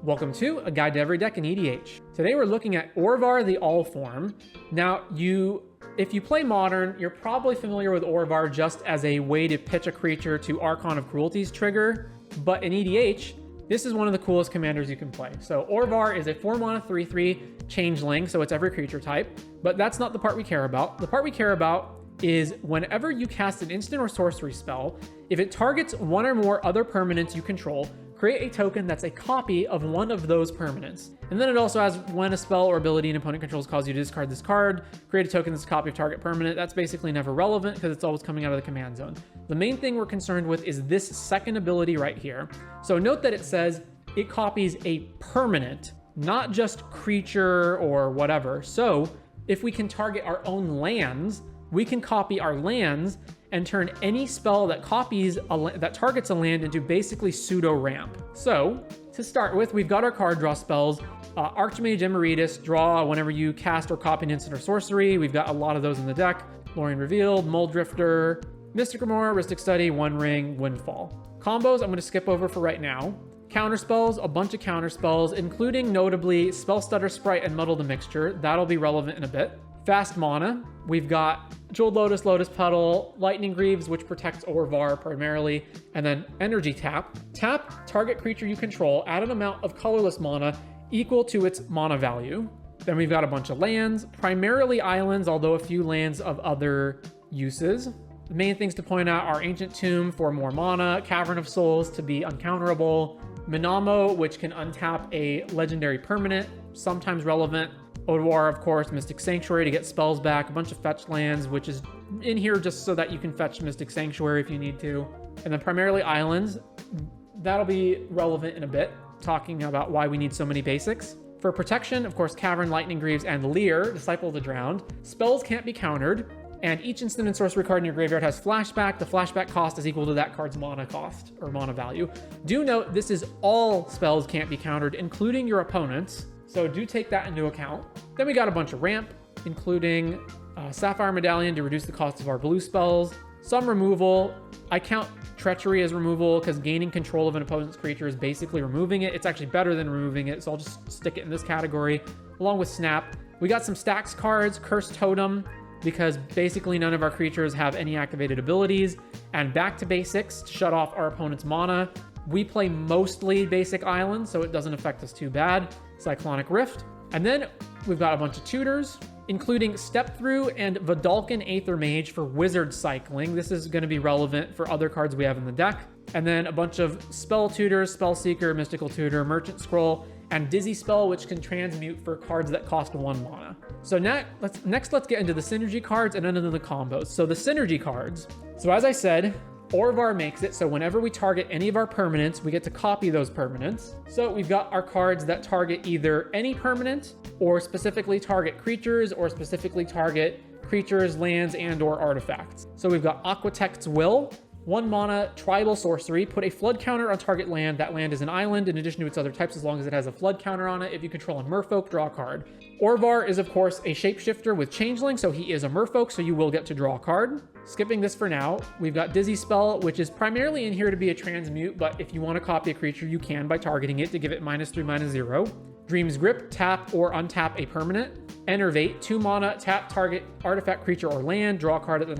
Welcome to A Guide to Every Deck in EDH. Today we're looking at Orvar the All Form. Now, if you play Modern, you're probably familiar with Orvar just as a way to pitch a creature to Archon of Cruelty's trigger, but in EDH, this is one of the coolest commanders you can play. So Orvar is a 4-mana 3/3 changeling, so it's every creature type, but that's not the part we care about. The part we care about is whenever you cast an instant or sorcery spell, if it targets one or more other permanents you control, create a token that's a copy of one of those permanents. And then it also has when a spell or ability an opponent controls cause you to discard this card, create a token that's a copy of target permanent. That's basically never relevant because it's always coming out of the command zone. The main thing we're concerned with is this second ability right here. So note that it says it copies a permanent, not just creature or whatever. So if we can target our own lands, we can copy our lands and turn any spell that that targets a land into basically pseudo ramp. So to start with, we've got our card draw spells. Archmage Emeritus, draw whenever you cast or copy an instant or sorcery. We've got a lot of those in the deck. Lorien Revealed, Mold Drifter, Mystic Remora, Rhystic Study, One Ring, Windfall. Combos I'm going to skip over for right now. Counter spells, a bunch of counter spells, including notably Spell Stutter Sprite and Muddle the Mixture. That'll be relevant in a bit. Fast mana, we've got Jeweled Lotus, Lotus Petal, Lightning Greaves, which protects Orvar primarily, and then Energy Tap. Tap target creature you control at an amount of colorless mana equal to its mana value. Then we've got a bunch of lands, primarily islands, although a few lands of other uses. The main things to point out are Ancient Tomb for more mana, Cavern of Souls to be uncounterable, Minamo, which can untap a legendary permanent, sometimes relevant. Orvar, of course, Mystic Sanctuary to get spells back, a bunch of fetch lands, which is in here just so that you can fetch Mystic Sanctuary if you need to. And then primarily islands. That'll be relevant in a bit, talking about why we need so many basics. For protection, of course, Cavern, Lightning Greaves, and Leer, Disciple of the Drowned. Spells can't be countered, and each instant and sorcery card in your graveyard has flashback. The flashback cost is equal to that card's mana cost, or mana value. Do note, this is all spells can't be countered, including your opponent's. So do take that into account. Then we got a bunch of ramp, including Sapphire Medallion to reduce the cost of our blue spells. Some removal. I count Treachery as removal because gaining control of an opponent's creature is basically removing it. It's actually better than removing it, so I'll just stick it in this category, along with Snap. We got some stacks cards, Cursed Totem, because basically none of our creatures have any activated abilities, and Back to Basics to shut off our opponent's mana. We play mostly basic islands, so it doesn't affect us too bad. Cyclonic Rift. And then we've got a bunch of tutors, including Step Through and Vidalcan Aether Mage for wizard cycling. This is going to be relevant for other cards we have in the deck. And then a bunch of spell tutors, Spell Seeker, Mystical Tutor, Merchant Scroll, and Dizzy Spell, which can transmute for cards that cost 1 mana. So next let's get into the synergy cards and then into the combos. So the synergy cards. So as I said, Orvar makes it so whenever we target any of our permanents, we get to copy those permanents. So we've got our cards that target either any permanent or specifically target creatures or specifically target creatures, lands, and or artifacts. So we've got Aquatect's Will, 1 mana tribal sorcery, put a flood counter on target land. That land is an island in addition to its other types as long as it has a flood counter on it. If you control a merfolk, draw a card. Orvar is of course a shapeshifter with changeling, so he is a merfolk, so you will get to draw a card. Skipping this for now, we've got Dizzy Spell, which is primarily in here to be a transmute, but if you want to copy a creature, you can by targeting it to give it -3/-0. Dream's Grip, tap or untap a permanent. Enervate, 2 mana, tap target artifact, creature, or land, draw a card at the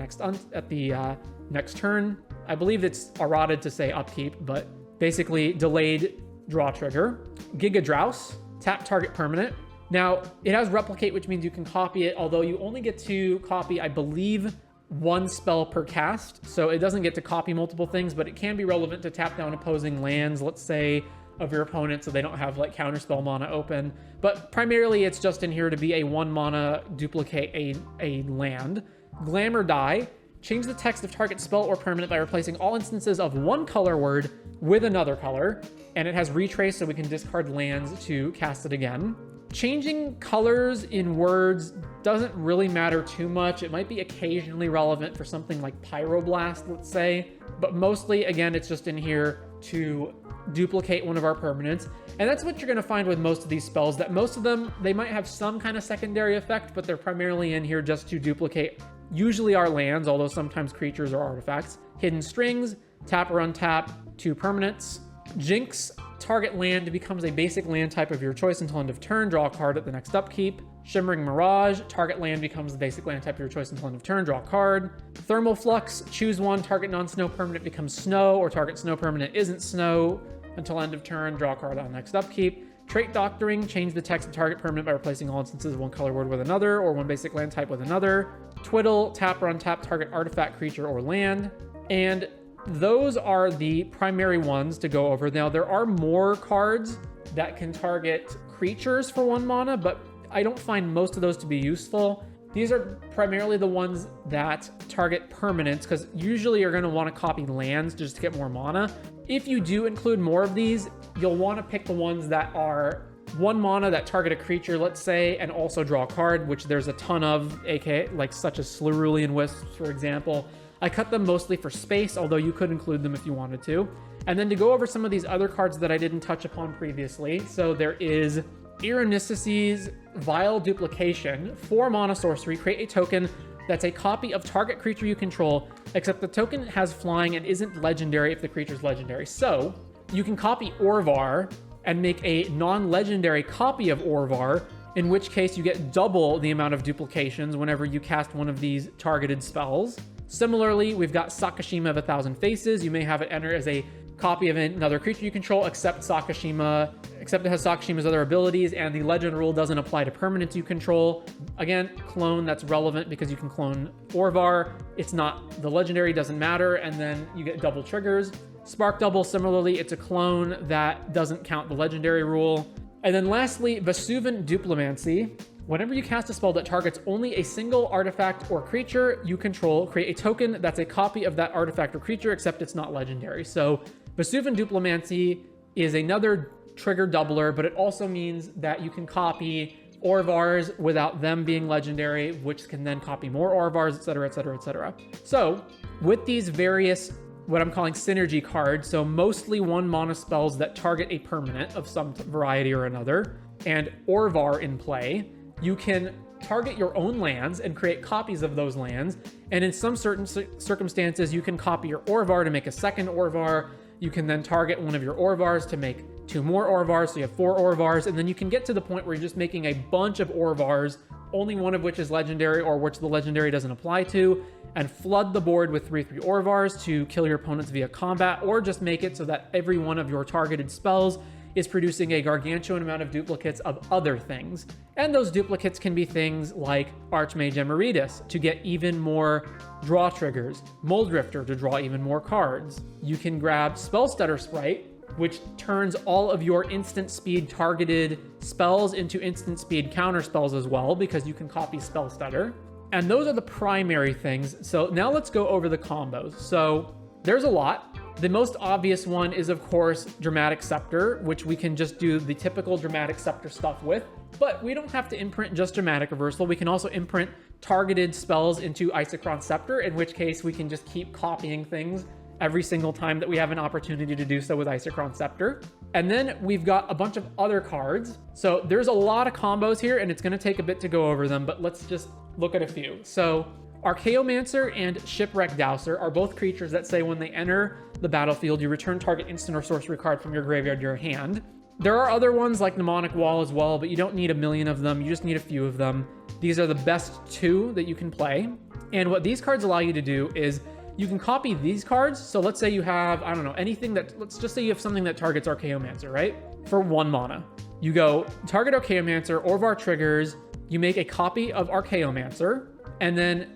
next turn. I believe it's errated to say upkeep, but basically delayed draw trigger. Giga Drouse, tap target permanent. Now, it has Replicate, which means you can copy it, although you only get to copy, I believe, 1 spell per cast, so it doesn't get to copy multiple things, but it can be relevant to tap down opposing lands, let's say, of your opponent, so they don't have like counterspell mana open. But primarily, it's just in here to be a 1 mana duplicate a land. Glamour Die, change the text of target spell or permanent by replacing all instances of 1 color word with another color, and it has Retrace, so we can discard lands to cast it again. Changing colors in words doesn't really matter too much. It might be occasionally relevant for something like Pyroblast, let's say, but mostly, again, it's just in here to duplicate one of our permanents. And that's what you're going to find with most of these spells, that most of them, they might have some kind of secondary effect, but they're primarily in here just to duplicate usually our lands, although sometimes creatures or artifacts. Hidden Strings, tap or untap 2 permanents. Jinx, target land becomes a basic land type of your choice until end of turn, draw a card at the next upkeep. Shimmering Mirage, target land becomes the basic land type of your choice until end of turn, draw a card. Thermal Flux, choose one, target non-snow permanent becomes snow, or target snow permanent isn't snow until end of turn, draw a card on next upkeep. Trait Doctoring, change the text of target permanent by replacing all instances of one color word with another, or one basic land type with another. Twiddle, tap or untap target artifact, creature, or land. And those are the primary ones to go over. Now, there are more cards that can target creatures for 1 mana, but I don't find most of those to be useful. These are primarily the ones that target permanents, because usually you're going to want to copy lands just to get more mana. If you do include more of these, you'll want to pick the ones that are 1 mana that target a creature, let's say, and also draw a card, which there's a ton of, aka like such as Cerulean Wisps, for example. I cut them mostly for space, although you could include them if you wanted to. And then to go over some of these other cards that I didn't touch upon previously. So there is Ironicus's Vile Duplication, 4 mana sorcery, create a token that's a copy of target creature you control, except the token has flying and isn't legendary if the creature's legendary. So you can copy Orvar and make a non-legendary copy of Orvar, in which case you get double the amount of duplications whenever you cast one of these targeted spells. Similarly, we've got Sakashima of 1,000 Faces. You may have it enter as a copy of another creature you control, except it has Sakashima's other abilities, and the legend rule doesn't apply to permanents you control. Again, clone, that's relevant because you can clone Orvar. It's not, the legendary doesn't matter, and then you get double triggers. Spark Double, similarly, it's a clone that doesn't count the legendary rule. And then lastly, Vesuvan Duplimancy. Whenever you cast a spell that targets only a single artifact or creature you control, create a token that's a copy of that artifact or creature, except it's not legendary. So Vesuvan Duplimancy is another trigger doubler, but it also means that you can copy Orvars without them being legendary, which can then copy more Orvars, etc., etc., etc. So with these various, what I'm calling synergy cards, so mostly 1 mana spells that target a permanent of some variety or another, and Orvar in play, you can target your own lands and create copies of those lands. And in some certain circumstances, you can copy your Orvar to make a second Orvar. You can then target one of your Orvars to make 2 more Orvars, so you have 4 Orvars. And then you can get to the point where you're just making a bunch of Orvars, only one of which is legendary or which the legendary doesn't apply to, and flood the board with 3/3 Orvars to kill your opponents via combat, or just make it so that every one of your targeted spells is producing a gargantuan amount of duplicates of other things. And those duplicates can be things like Archmage Emeritus to get even more draw triggers, Moldrifter to draw even more cards. You can grab Spellstutter Sprite, which turns all of your instant speed targeted spells into instant speed counter spells as well, because you can copy Spellstutter. And those are the primary things. So now let's go over the combos. So there's a lot. The most obvious one is, of course, Dramatic Scepter, which we can just do the typical Dramatic Scepter stuff with, but we don't have to imprint just Dramatic Reversal. We can also imprint targeted spells into Isochron Scepter, in which case we can just keep copying things every single time that we have an opportunity to do so with Isochron Scepter. And then we've got a bunch of other cards. So there's a lot of combos here, and it's going to take a bit to go over them, but let's just look at a few. So Archaeomancer and Shipwreck Dowser are both creatures that say when they enter the battlefield, you return target instant or sorcery card from your graveyard to your hand. There are other ones like Mnemonic Wall as well, but you don't need a million of them. You just need a few of them. These are the best 2 that you can play. And what these cards allow you to do is you can copy these cards. So let's say you have, I don't know, anything that, let's just say you have something that targets Archaeomancer, right? For 1 mana. You go target Archaeomancer, Orvar triggers, you make a copy of Archaeomancer, and then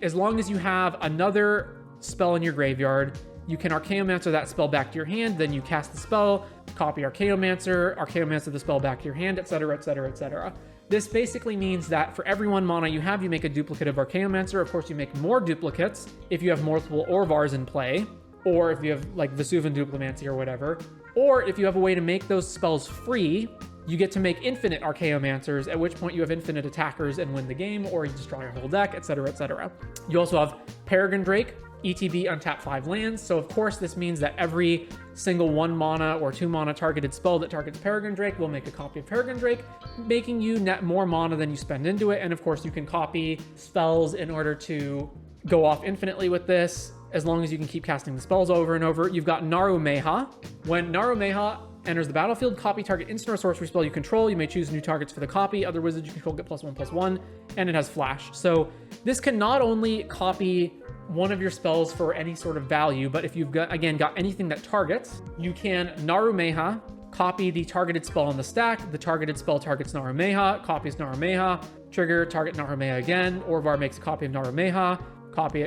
as long as you have another spell in your graveyard, you can Archaeomancer that spell back to your hand, then you cast the spell, copy Archaeomancer the spell back to your hand, etc., etc., etc. This basically means that for every 1 mana you have, you make a duplicate of Archaeomancer. Of course, you make more duplicates if you have multiple Orvars in play, or if you have like Vesuvan Duplimancy or whatever, or if you have a way to make those spells free, you get to make infinite Archaeomancers, at which point you have infinite attackers and win the game, or you destroy your whole deck, etc., etc. You also have Peregrine Drake, ETB, untap 5 lands. So of course this means that every single 1 mana or 2 mana targeted spell that targets Peregrine Drake will make a copy of Peregrine Drake, making you net more mana than you spend into it. And of course you can copy spells in order to go off infinitely with this, as long as you can keep casting the spells over and over. You've got Narumeha. When Narumeha enters the battlefield. Copy target instant or sorcery spell you control. You may choose new targets for the copy. Other wizards you control get +1/+1, and it has flash. So this can not only copy one of your spells for any sort of value, but if you've got anything that targets, you can Narumeha, copy the targeted spell on the stack. The targeted spell targets Narumeha, copies Narumeha, trigger, target Narumeha again. Orvar makes a copy of Narumeha, copy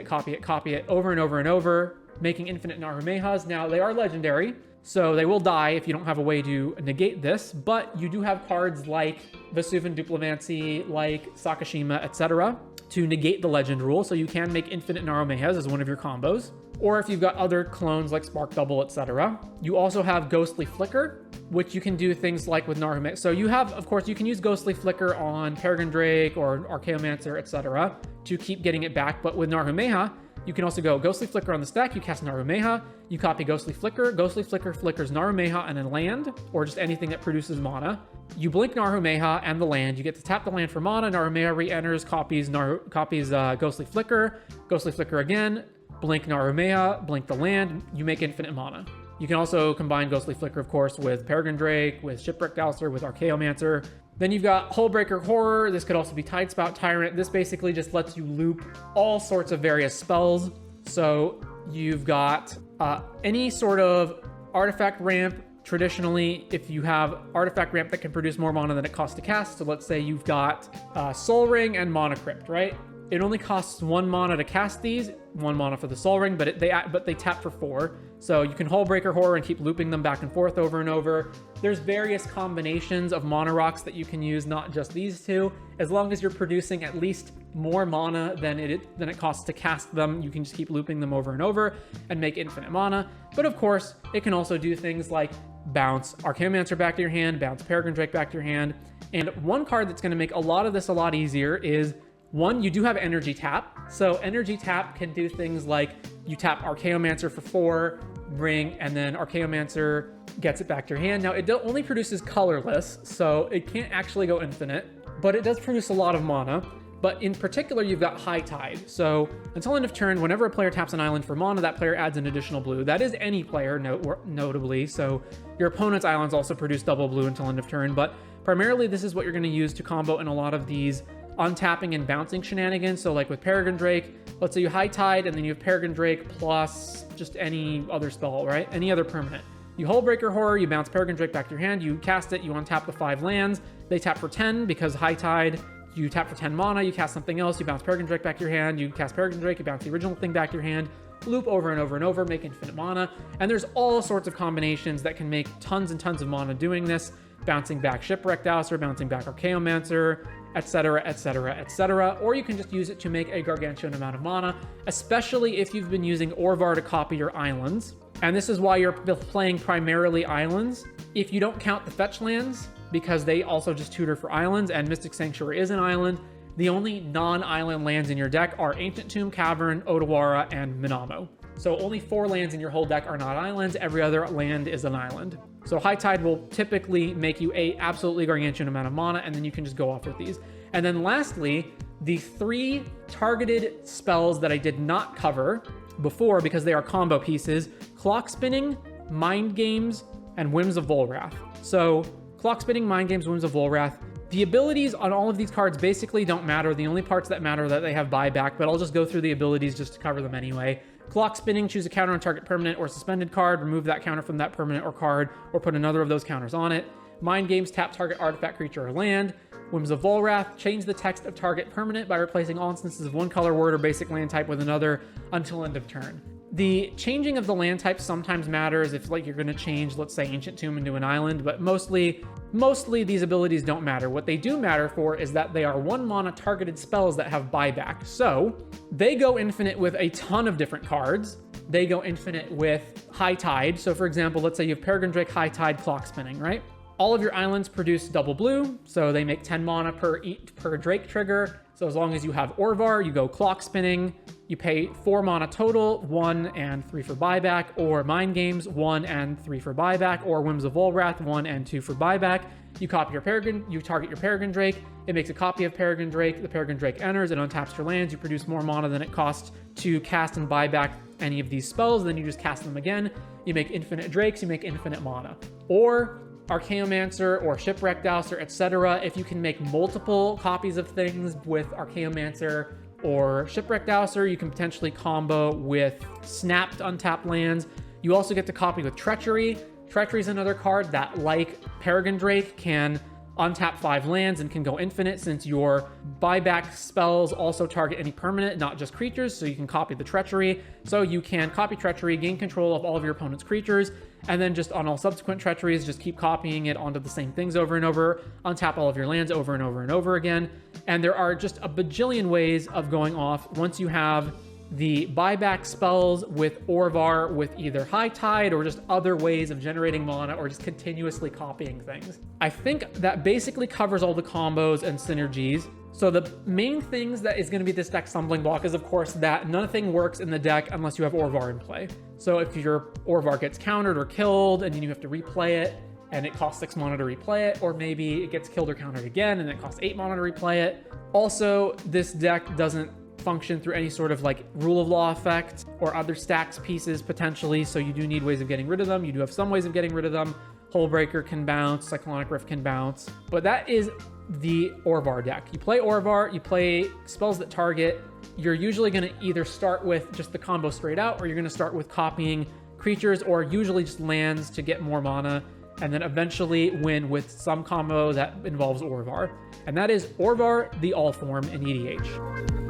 it over and over and over, making infinite Narumehas. Now, they are legendary, so they will die if you don't have a way to negate this, but you do have cards like Vesuvan Duplimancy, like Sakashima, etc. to negate the legend rule, so you can make infinite Narumehas as one of your combos. Or if you've got other clones like Spark Double, etc. You also have Ghostly Flicker, which you can do things like with Narumeha. So you have, of course, you can use Ghostly Flicker on Peregrine Drake or Archaeomancer, etc. to keep getting it back, but with Narumeha, you can also go Ghostly Flicker on the stack, you cast Narumeha, you copy Ghostly Flicker flickers Narumeha and then land, or just anything that produces mana. You blink Narumeha and the land, you get to tap the land for mana, Narumeha re-enters, copies Ghostly Flicker again, blink Narumeha, blink the land, you make infinite mana. You can also combine Ghostly Flicker, of course, with Peregrine Drake, with Shipwreck Dowser, with Archaeomancer. Then you've got Hullbreaker Horror. This could also be Tidespout Tyrant. This basically just lets you loop all sorts of various spells. So you've got any sort of artifact ramp. Traditionally, if you have artifact ramp that can produce more mana than it costs to cast, so let's say you've got Soul Ring and Mana Crypt, right? It only costs 1 mana to cast these, 1 mana for the Soul Ring, but they tap for 4. So you can Hullbreaker Horror and keep looping them back and forth over and over. There's various combinations of mana rocks that you can use, not just these two. As long as you're producing at least more mana than it costs to cast them, you can just keep looping them over and over and make infinite mana. But of course, it can also do things like bounce Archaeomancer back to your hand, bounce Peregrine Drake back to your hand. And one card that's going to make a lot of this a lot easier is, one, you do have Energy Tap. So Energy Tap can do things like you tap Archaeomancer for 4, ring, and then Archaeomancer gets it back to your hand. Now, it only produces colorless, so it can't actually go infinite, but it does produce a lot of mana. But in particular, you've got High Tide. So until end of turn, whenever a player taps an island for mana, that player adds an additional blue. That is any player, notably. So your opponent's islands also produce double blue until end of turn, but primarily this is what you're going to use to combo in a lot of these untapping and bouncing shenanigans. So like with Peregrine Drake, let's say you High Tide and then you have Peregrine Drake plus just any other spell, right? Any other permanent. You Hullbreaker Horror, you bounce Peregrine Drake back to your hand, you cast it, you untap the 5 lands, they tap for 10 because High Tide, you tap for 10 mana, you cast something else, you bounce Peregrine Drake back to your hand, you cast Peregrine Drake, you bounce the original thing back to your hand, loop over and over and over, make infinite mana. And there's all sorts of combinations that can make tons and tons of mana doing this, bouncing back Shipwreck Dowser, bouncing back Archaeomancer, etc., etc., etc. Or you can just use it to make a gargantuan amount of mana, especially if you've been using Orvar to copy your islands. And this is why you're playing primarily islands. If you don't count the fetch lands, because they also just tutor for islands, and Mystic Sanctuary is an island, the only non-island lands in your deck are Ancient Tomb, Cavern, Odawara, and Minamo. So only 4 lands in your whole deck are not islands, every other land is an island. So High Tide will typically make you a absolutely gargantuan amount of mana, and then you can just go off with these. And then lastly, the 3 targeted spells that I did not cover before because they are combo pieces: Clock Spinning, Mind Games, and Whims of Volrath. So Clock Spinning, Mind Games, Whims of Volrath. The abilities on all of these cards basically don't matter. The only parts that matter are that they have buyback, but I'll just go through the abilities just to cover them anyway. Clock Spinning, choose a counter on target permanent or suspended card, remove that counter from that permanent or card, or put another of those counters on it. Mind Games, tap target artifact, creature, or land. Whims of Volrath, change the text of target permanent by replacing all instances of one color word or basic land type with another until end of turn. The changing of the land type sometimes matters if like you're going to change, let's say, Ancient Tomb into an island, but mostly these abilities don't matter. What they do matter for is that they are 1 mana targeted spells that have buyback. So they go infinite with a ton of different cards. They go infinite with High Tide. So for example, let's say you have Peregrine Drake, High Tide, Clock Spinning, right? All of your islands produce double blue, so they make 10 mana per Drake trigger. So as long as you have Orvar, you go Clock Spinning, you pay 4 mana total, 1 and 3 for buyback, or Mind Games, 1 and 3 for buyback, or Whims of Volrath, 1 and 2 for buyback. You copy your Peregrine, you target your Peregrine Drake, it makes a copy of Peregrine Drake, the Peregrine Drake enters, it untaps your lands, you produce more mana than it costs to cast and buy back any of these spells, then you just cast them again. you make infinite drakes, you make infinite mana. Or Archaeomancer or Shipwreck Dowser, etc. If you can make multiple copies of things with Archaeomancer or Shipwreck Dowser, you can potentially combo with snapped untapped lands. You also get to copy with Treachery. Treachery is another card that, like Peregrine Drake, can untap 5 lands and can go infinite, since your buyback spells also target any permanent, not just creatures, so you can copy the Treachery. So you can copy Treachery, gain control of all of your opponent's creatures, and then just on all subsequent Treacheries, just keep copying it onto the same things over and over, untap all of your lands over and over and over again. And there are just a bajillion ways of going off once you have the buyback spells with Orvar, with either High Tide or just other ways of generating mana or just continuously copying things. I think that basically covers all the combos and synergies. So the main things that is going to be this deck's stumbling block is, of course, that nothing works in the deck unless you have Orvar in play. So if your Orvar gets countered or killed and then you have to replay it, and it costs 6 mana to replay it, or maybe it gets killed or countered again and it costs 8 mana to replay it. Also, this deck doesn't function through any sort of like rule of law effect or other stacks pieces potentially, so you do need ways of getting rid of them. You do have some ways of getting rid of them. Hullbreaker can bounce, Cyclonic Rift can bounce, but that is the Orvar deck. You play Orvar, you play spells that target. You're usually going to either start with just the combo straight out, or you're going to start with copying creatures or usually just lands to get more mana, and then eventually win with some combo that involves Orvar. And that is Orvar, the all form in EDH.